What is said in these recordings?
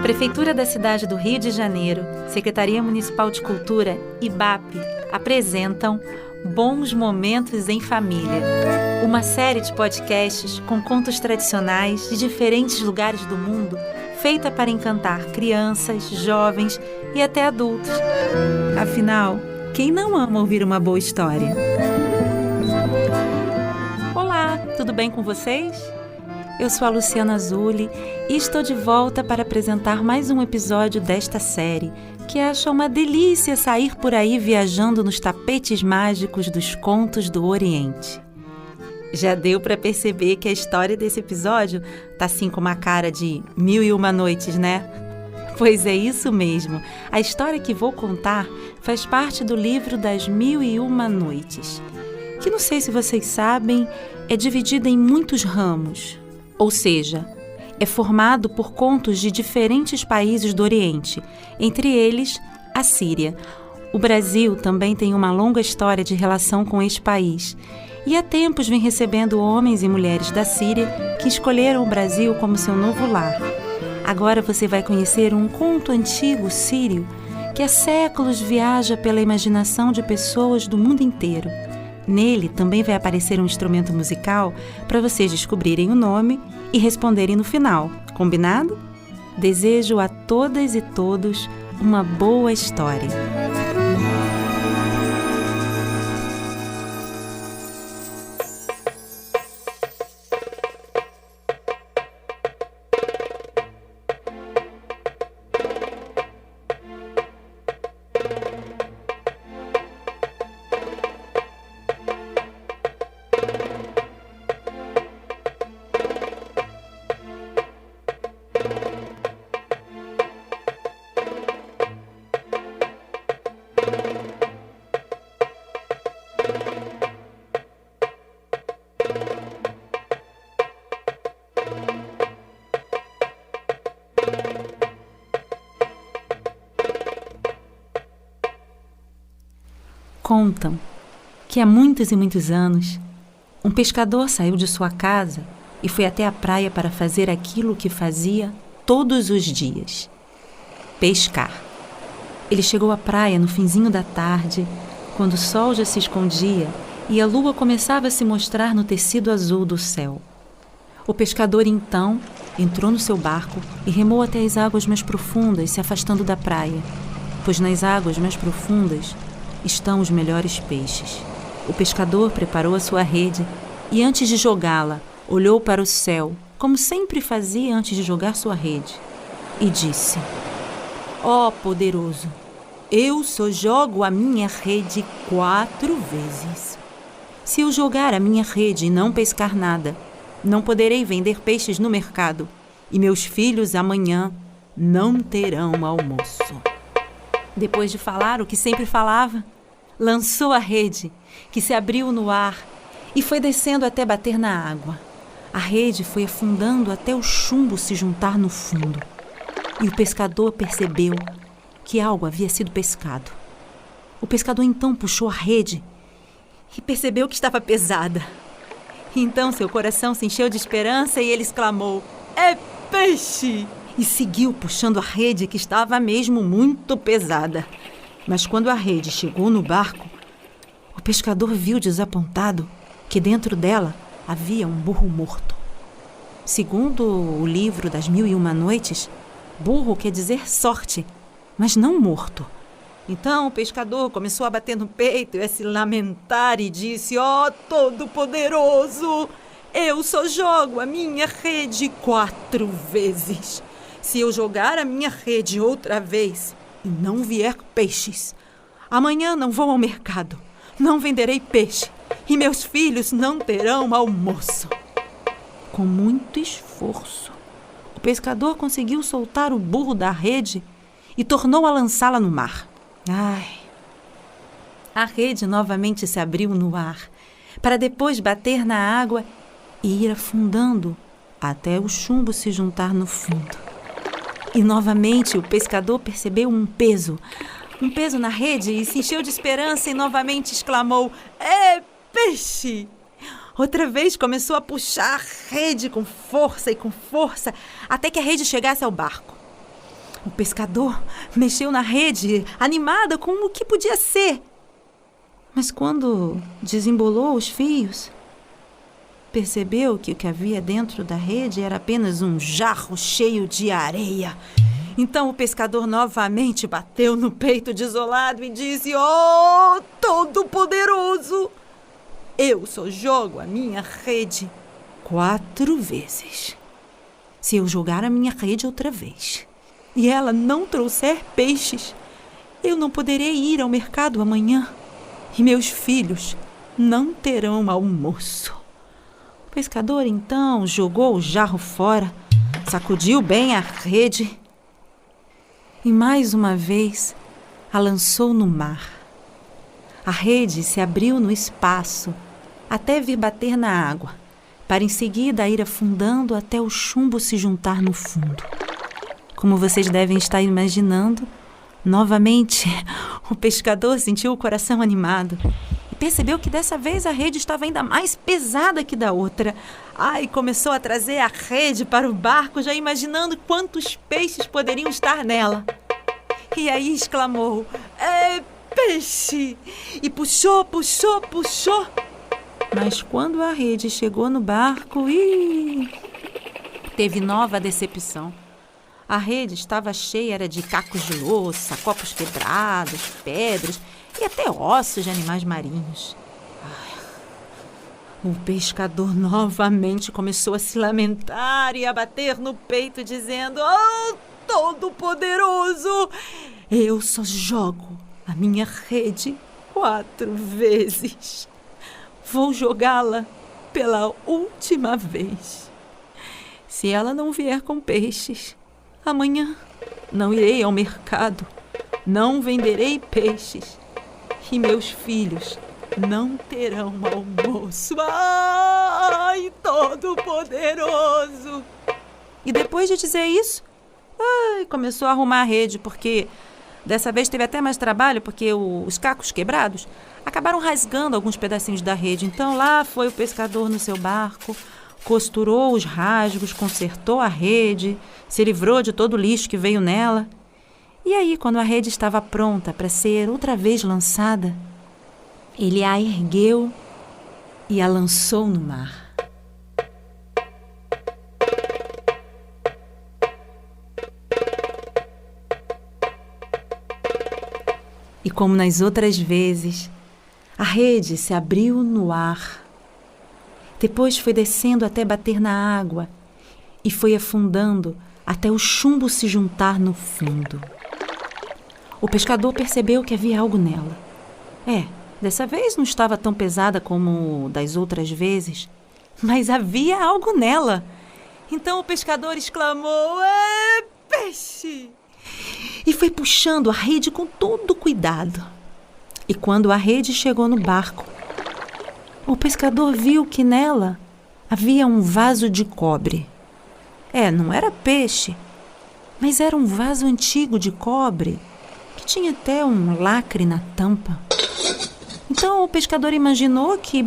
Prefeitura da cidade do Rio de Janeiro, Secretaria Municipal de Cultura e IBAP apresentam Bons Momentos em Família, uma série de podcasts com contos tradicionais de diferentes lugares do mundo, feita para encantar crianças, jovens e até adultos. Afinal, quem não ama ouvir uma boa história? Olá, tudo bem com vocês? Eu sou a Luciana Azulli e estou de volta para apresentar mais um episódio desta série, que acha uma delícia sair por aí viajando nos tapetes mágicos dos contos do Oriente. Já deu para perceber que a história desse episódio tá assim com uma cara de 1001 noites, né? Pois é isso mesmo. A história que vou contar faz parte do livro das 1001 noites, que não sei se vocês sabem, é dividida em muitos ramos. Ou seja, é formado por contos de diferentes países do Oriente, entre eles a Síria. O Brasil também tem uma longa história de relação com este país e há tempos vem recebendo homens e mulheres da Síria que escolheram o Brasil como seu novo lar. Agora você vai conhecer um conto antigo sírio que há séculos viaja pela imaginação de pessoas do mundo inteiro. Nele também vai aparecer um instrumento musical para vocês descobrirem o nome e responderem no final. Combinado? Desejo a todas e todos uma boa história. Contam que há muitos e muitos anos, um pescador saiu de sua casa e foi até a praia para fazer aquilo que fazia todos os dias: pescar. Ele chegou à praia no finzinho da tarde, quando o sol já se escondia e a lua começava a se mostrar no tecido azul do céu. O pescador, então, entrou no seu barco e remou até as águas mais profundas, se afastando da praia, pois nas águas mais profundas estão os melhores peixes. O pescador preparou a sua rede e, antes de jogá-la, olhou para o céu, como sempre fazia antes de jogar sua rede, e disse: Ó poderoso, eu só jogo a minha rede 4 vezes. Se eu jogar a minha rede e não pescar nada, não poderei vender peixes no mercado, e meus filhos amanhã não terão almoço. Depois de falar o que sempre falava, lançou a rede, que se abriu no ar e foi descendo até bater na água. A rede foi afundando até o chumbo se juntar no fundo. E o pescador percebeu que algo havia sido pescado. O pescador então puxou a rede e percebeu que estava pesada. Então seu coração se encheu de esperança e ele exclamou: É peixe! E seguiu puxando a rede, que estava mesmo muito pesada. Mas quando a rede chegou no barco, o pescador viu desapontado que dentro dela havia um burro morto. Segundo o livro das 1001 noites, burro quer dizer sorte, mas não morto. Então o pescador começou a bater no peito e a se lamentar e disse: Ó Todo-Poderoso, eu só jogo a minha rede 4 vezes. Se eu jogar a minha rede outra vez e não vier peixes, amanhã não vou ao mercado, não venderei peixe e meus filhos não terão almoço. Com muito esforço, o pescador conseguiu soltar o burro da rede e tornou a lançá-la no mar. A rede novamente se abriu no ar, para depois bater na água e ir afundando até o chumbo se juntar no fundo. E novamente o pescador percebeu um peso na rede e se encheu de esperança e novamente exclamou: É peixe! Outra vez começou a puxar a rede com força, até que a rede chegasse ao barco. O pescador mexeu na rede, animada com o que podia ser. Mas quando desembolou os fios, percebeu que o que havia dentro da rede era apenas um jarro cheio de areia. Então o pescador novamente bateu no peito desolado e disse: "Oh, Todo-Poderoso! Eu só jogo a minha rede 4 vezes. Se eu jogar a minha rede outra vez e ela não trouxer peixes, eu não poderei ir ao mercado amanhã e meus filhos não terão almoço." O pescador então jogou o jarro fora, sacudiu bem a rede e mais uma vez a lançou no mar. A rede se abriu no espaço até vir bater na água, para em seguida ir afundando até o chumbo se juntar no fundo. Como vocês devem estar imaginando, novamente o pescador sentiu o coração animado e percebeu que dessa vez a rede estava ainda mais pesada que da outra. Começou a trazer a rede para o barco, já imaginando quantos peixes poderiam estar nela. E aí exclamou: "É peixe!" E puxou. Mas quando a rede chegou no barco, teve nova decepção. A rede estava cheia de cacos de louça, copos quebrados, pedras e até ossos de animais marinhos. O pescador novamente começou a se lamentar e a bater no peito, dizendo: "Oh, Todo-Poderoso! Eu só jogo a minha rede 4 vezes. Vou jogá-la pela última vez. Se ela não vier com peixes, amanhã não irei ao mercado, não venderei peixes e meus filhos não terão almoço. Ai, Todo-Poderoso!" E depois de dizer isso, começou a arrumar a rede, porque dessa vez teve até mais trabalho, porque os cacos quebrados acabaram rasgando alguns pedacinhos da rede. Então lá foi o pescador no seu barco, costurou os rasgos, consertou a rede, se livrou de todo o lixo que veio nela. E aí, quando a rede estava pronta para ser outra vez lançada, ele a ergueu e a lançou no mar. E como nas outras vezes, a rede se abriu no ar. Depois foi descendo até bater na água e foi afundando até o chumbo se juntar no fundo. O pescador percebeu que havia algo nela. Dessa vez não estava tão pesada como das outras vezes, mas havia algo nela. Então o pescador exclamou: "É peixe!" E foi puxando a rede com todo cuidado. E quando a rede chegou no barco, o pescador viu que nela havia um vaso de cobre. Não era peixe, mas era um vaso antigo de cobre que tinha até um lacre na tampa. Então o pescador imaginou que,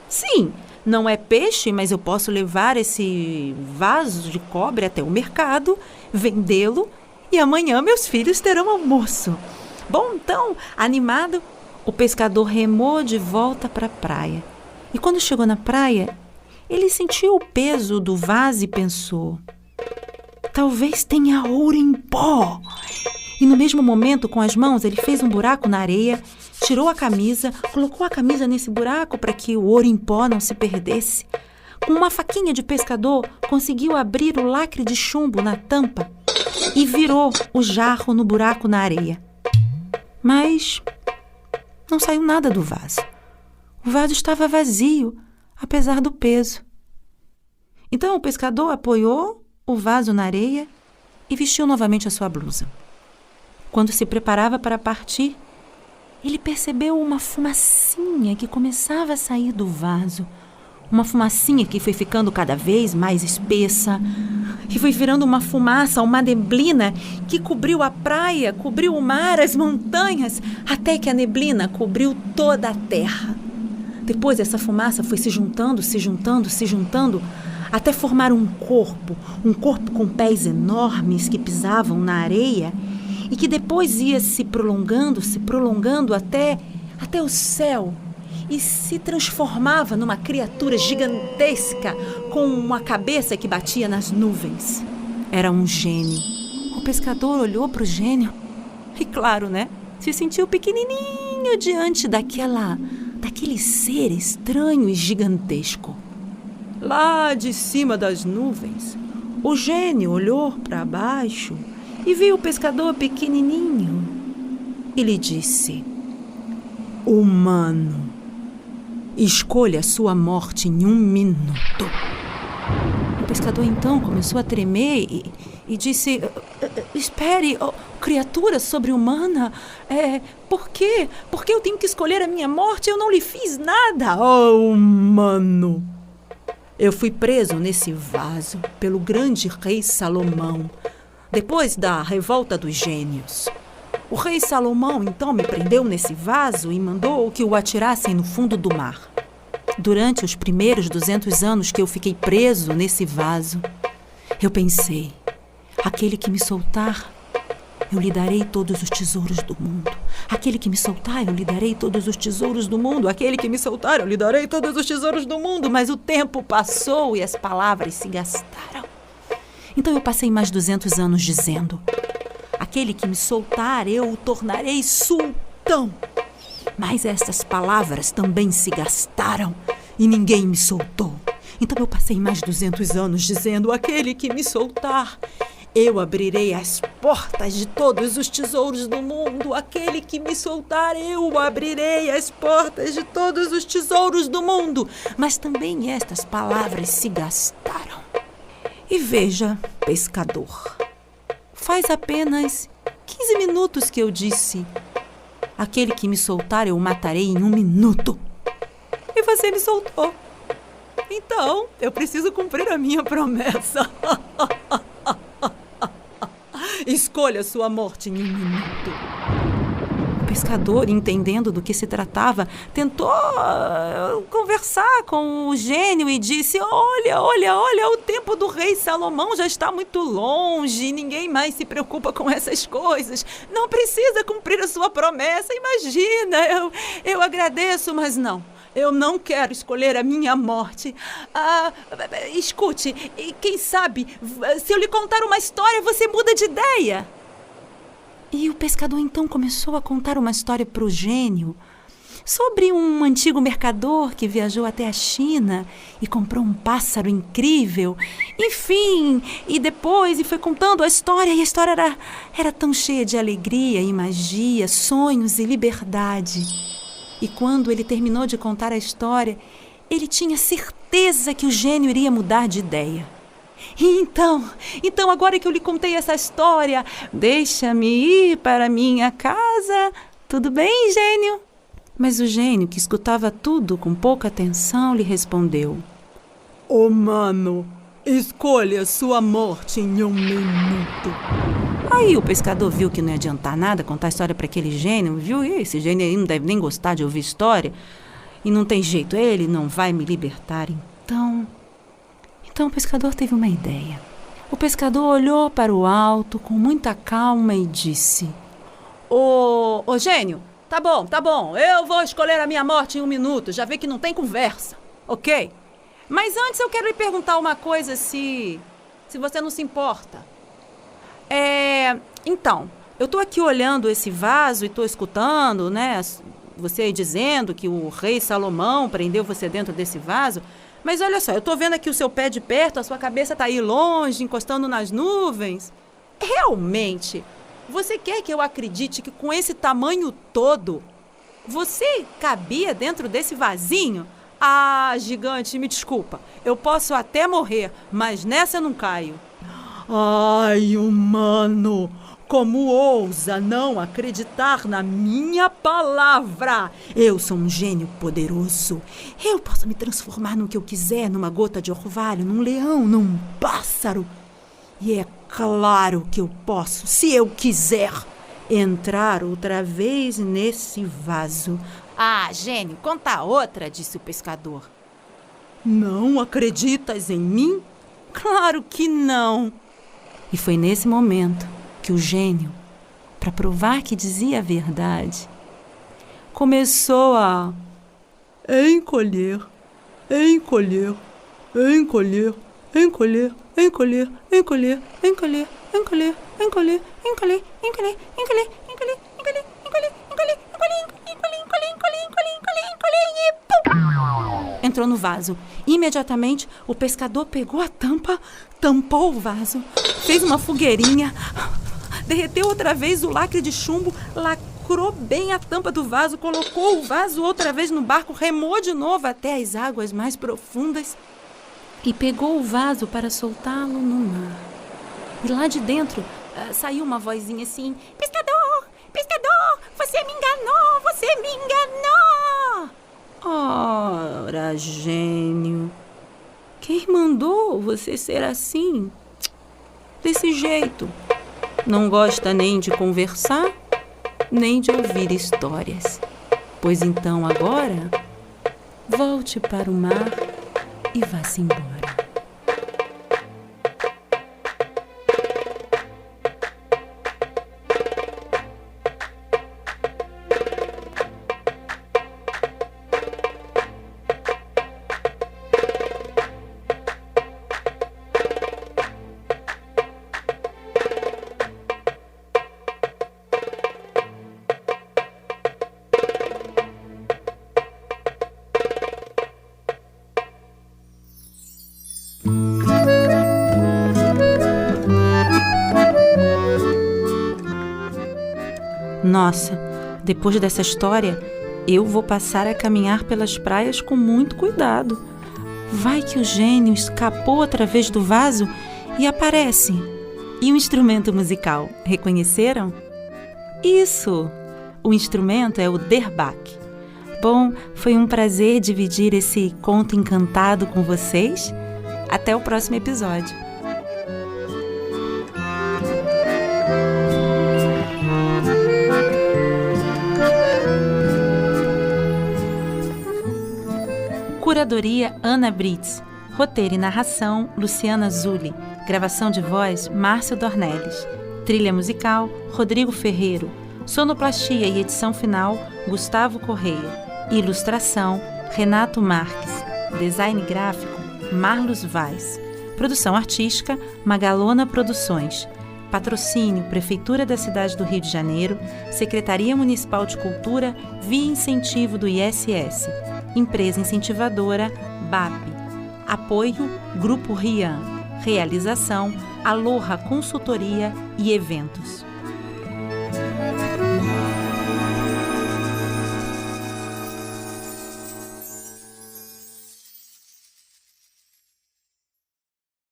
sim, não é peixe, mas eu posso levar esse vaso de cobre até o mercado, vendê-lo e amanhã meus filhos terão almoço. Então, animado, o pescador remou de volta para a praia. E quando chegou na praia, ele sentiu o peso do vaso e pensou: talvez tenha ouro em pó. E no mesmo momento, com as mãos, ele fez um buraco na areia, tirou a camisa, colocou a camisa nesse buraco para que o ouro em pó não se perdesse. Com uma faquinha de pescador, conseguiu abrir o lacre de chumbo na tampa e virou o jarro no buraco na areia. Mas não saiu nada do vaso. O vaso estava vazio, apesar do peso. Então o pescador apoiou o vaso na areia e vestiu novamente a sua blusa. Quando se preparava para partir, ele percebeu uma fumacinha que começava a sair do vaso. Uma fumacinha que foi ficando cada vez mais espessa, que foi virando uma fumaça, uma neblina que cobriu a praia, cobriu o mar, as montanhas, até que a neblina cobriu toda a terra. Depois essa fumaça foi se juntando, até formar um corpo com pés enormes que pisavam na areia e que depois ia se prolongando até o céu e se transformava numa criatura gigantesca com uma cabeça que batia nas nuvens. Era um gênio. O pescador olhou para o gênio e, claro, se sentiu pequenininho diante daquele ser estranho e gigantesco. Lá de cima das nuvens, o gênio olhou para baixo e viu o pescador pequenininho e lhe disse: humano, escolha sua morte em 1 minuto. O pescador então começou a tremer e disse: espere, criatura sobre-humana, por quê? Por que eu tenho que escolher a minha morte? Eu não lhe fiz nada. Oh, humano, eu fui preso nesse vaso pelo grande rei Salomão, depois da revolta dos gênios. O rei Salomão então me prendeu nesse vaso e mandou que o atirassem no fundo do mar. Durante os primeiros 200 anos que eu fiquei preso nesse vaso, eu pensei: aquele que me soltar, eu lhe darei todos os tesouros do mundo. Aquele que me soltar, eu lhe darei todos os tesouros do mundo. Aquele que me soltar, eu lhe darei todos os tesouros do mundo. Mas o tempo passou e as palavras se gastaram. Então eu passei mais 200 anos dizendo: aquele que me soltar, eu o tornarei sultão. Mas essas palavras também se gastaram e ninguém me soltou. Então eu passei mais 200 anos dizendo: aquele que me soltar, eu abrirei as portas de todos os tesouros do mundo. Aquele que me soltar, eu abrirei as portas de todos os tesouros do mundo. Mas também estas palavras se gastaram. E veja, pescador, faz apenas 15 minutos que eu disse: aquele que me soltar, eu o matarei em 1 minuto. E você me soltou. Então, eu preciso cumprir a minha promessa. Escolha sua morte em 1 minuto. O pescador, entendendo do que se tratava, tentou conversar com o gênio e disse: olha, o tempo do rei Salomão já está muito longe, ninguém mais se preocupa com essas coisas. Não precisa cumprir a sua promessa, imagina, eu agradeço, mas não. Eu não quero escolher a minha morte. Escute, quem sabe, se eu lhe contar uma história, você muda de ideia. E o pescador então começou a contar uma história para o gênio sobre um antigo mercador que viajou até a China e comprou um pássaro incrível. Enfim, e foi contando a história, e a história era tão cheia de alegria e magia, sonhos e liberdade. E quando ele terminou de contar a história, ele tinha certeza que o gênio iria mudar de ideia. Então, agora que eu lhe contei essa história, deixa-me ir para minha casa. Tudo bem, gênio? Mas o gênio, que escutava tudo com pouca atenção, lhe respondeu: humano, escolha sua morte em 1 minuto. Aí o pescador viu que não ia adiantar nada contar a história para aquele gênio, viu? E esse gênio aí não deve nem gostar de ouvir história. E não tem jeito, ele não vai me libertar. Então o pescador teve uma ideia. O pescador olhou para o alto com muita calma e disse: Ô gênio, tá bom, eu vou escolher a minha morte em 1 minuto, já vê que não tem conversa, ok? Mas antes eu quero lhe perguntar uma coisa, se você não se importa. Então, eu tô aqui olhando esse vaso e tô escutando, você aí dizendo que o rei Salomão prendeu você dentro desse vaso. Mas olha só, eu tô vendo aqui o seu pé de perto, a sua cabeça tá aí longe, encostando nas nuvens. Realmente, você quer que eu acredite que com esse tamanho todo, você cabia dentro desse vasinho? Gigante, me desculpa, eu posso até morrer, mas nessa eu não caio. Ai, humano, como ousa não acreditar na minha palavra? Eu sou um gênio poderoso. Eu posso me transformar no que eu quiser, numa gota de orvalho, num leão, num pássaro. E é claro que eu posso, se eu quiser, entrar outra vez nesse vaso. Gênio, conta outra, disse o pescador. Não acreditas em mim? Claro que não! E foi nesse momento que o gênio, para provar que dizia a verdade, começou a encolher, encolher, encolher, encolher, encolher, encolher, encolher, encolher, encolher, encolher, encolher, encolher, encolher, encolher, encolher, encolher, e pum! Entrou no vaso. Imediatamente, o pescador pegou a tampa, tampou o vaso, fez uma fogueirinha, derreteu outra vez o lacre de chumbo, lacrou bem a tampa do vaso, colocou o vaso outra vez no barco, remou de novo até as águas mais profundas e pegou o vaso para soltá-lo no mar. E lá de dentro saiu uma vozinha assim: pescador, pescador, você me enganou, você me enganou. Ora, gênio, quem mandou você ser assim? Desse jeito. Não gosta nem de conversar, nem de ouvir histórias. Pois então agora, volte para o mar e vá-se embora. Nossa, depois dessa história, eu vou passar a caminhar pelas praias com muito cuidado. Vai que o gênio escapou através do vaso e aparece. E o instrumento musical, reconheceram? Isso! O instrumento é o derbak. Bom, foi um prazer dividir esse conto encantado com vocês. Até o próximo episódio. Curadoria Ana Brits. Roteiro e narração Luciana Zulli. Gravação de voz Márcio Dornelles. Trilha musical Rodrigo Ferreiro. Sonoplastia e edição final Gustavo Correia. Ilustração Renato Marques. Design gráfico Marlos Vaz. Produção artística Magalona Produções. Patrocínio Prefeitura da Cidade do Rio de Janeiro, Secretaria Municipal de Cultura via incentivo do ISS. Empresa incentivadora BAP. Apoio Grupo Rian. Realização Aloha Consultoria e Eventos.